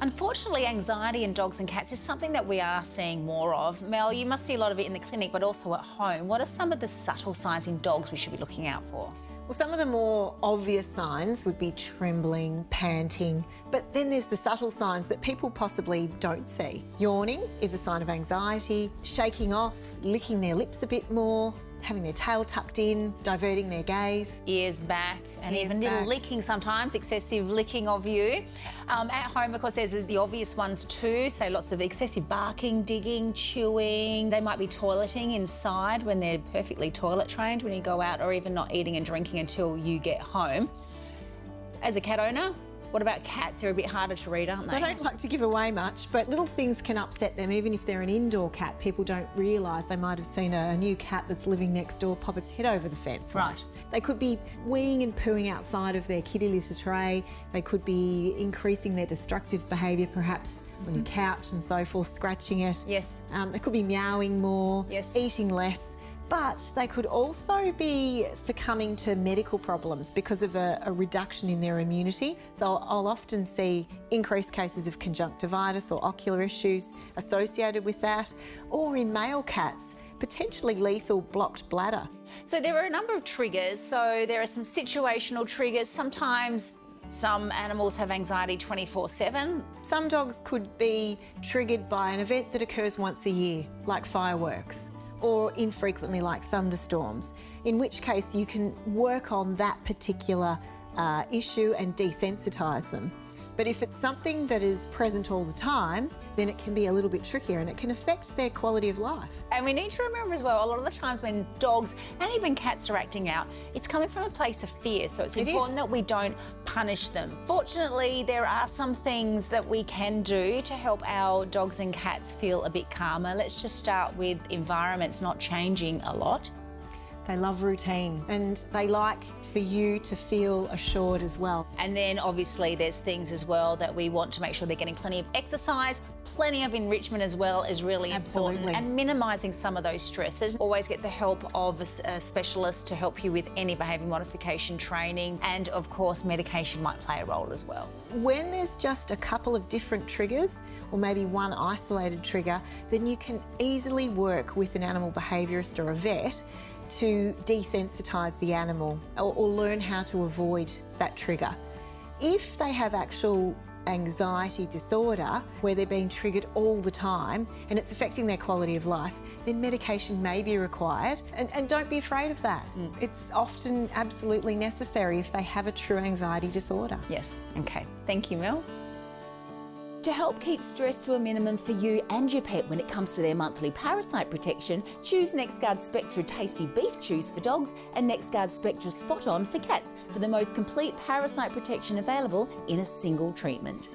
Unfortunately, anxiety in dogs and cats is something that we are seeing more of. Mel, you must see a lot of it in the clinic, but also at home. What are some of the subtle signs in dogs we should be looking out for? Well, some of the more obvious signs would be trembling, panting, but then there's the subtle signs that people possibly don't see. Yawning is a sign of anxiety, shaking off, licking their lips a bit more, having their tail tucked in, diverting their gaze. Ears back, and even little licking sometimes, excessive licking of you. At home, of course, there's the obvious ones too, so lots of excessive barking, digging, chewing. They might be toileting inside when they're perfectly toilet trained when you go out, or even not eating and drinking until you get home. As a cat owner, what about cats? They're a bit harder to read, aren't they? They don't like to give away much, but little things can upset them. Even if they're an indoor cat, people don't realise they might have seen a new cat that's living next door pop its head over the fence. Right. They could be weeing and pooing outside of their kitty litter tray. They could be increasing their destructive behaviour, perhaps on your couch and so forth, scratching it. Yes. They could be meowing more, yes, eating less. But they could also be succumbing to medical problems because of a reduction in their immunity. So I'll often see increased cases of conjunctivitis or ocular issues associated with that, or in male cats, potentially lethal blocked bladder. So there are a number of triggers. So there are some situational triggers. Sometimes some animals have anxiety 24/7. Some dogs could be triggered by an event that occurs once a year, like fireworks, or infrequently like thunderstorms, in which case you can work on that particular issue and desensitise them. But if it's something that is present all the time, then it can be a little bit trickier and it can affect their quality of life. And we need to remember as well, a lot of the times when dogs and even cats are acting out, it's coming from a place of fear, so it's important that we don't punish them. Fortunately, there are some things that we can do to help our dogs and cats feel a bit calmer. Let's just start with environments not changing a lot. They love routine and they like for you to feel assured as well. And then obviously there's things as well that we want to make sure they're getting plenty of exercise, plenty of enrichment as well is really important, and minimising some of those stresses. Always get the help of a specialist to help you with any behaviour modification training, and of course medication might play a role as well. When there's just a couple of different triggers, or maybe one isolated trigger, then you can easily work with an animal behaviourist or a vet to desensitise the animal or learn how to avoid that trigger. If they have actual anxiety disorder where they're being triggered all the time and it's affecting their quality of life, then medication may be required, and don't be afraid of that. It's often absolutely necessary if they have a true anxiety disorder. Yes, okay. Thank you, Mel. To help keep stress to a minimum for you and your pet when it comes to their monthly parasite protection, choose NexGard Spectra Tasty Beef Chews for dogs and NexGard Spectra Spot On for cats for the most complete parasite protection available in a single treatment.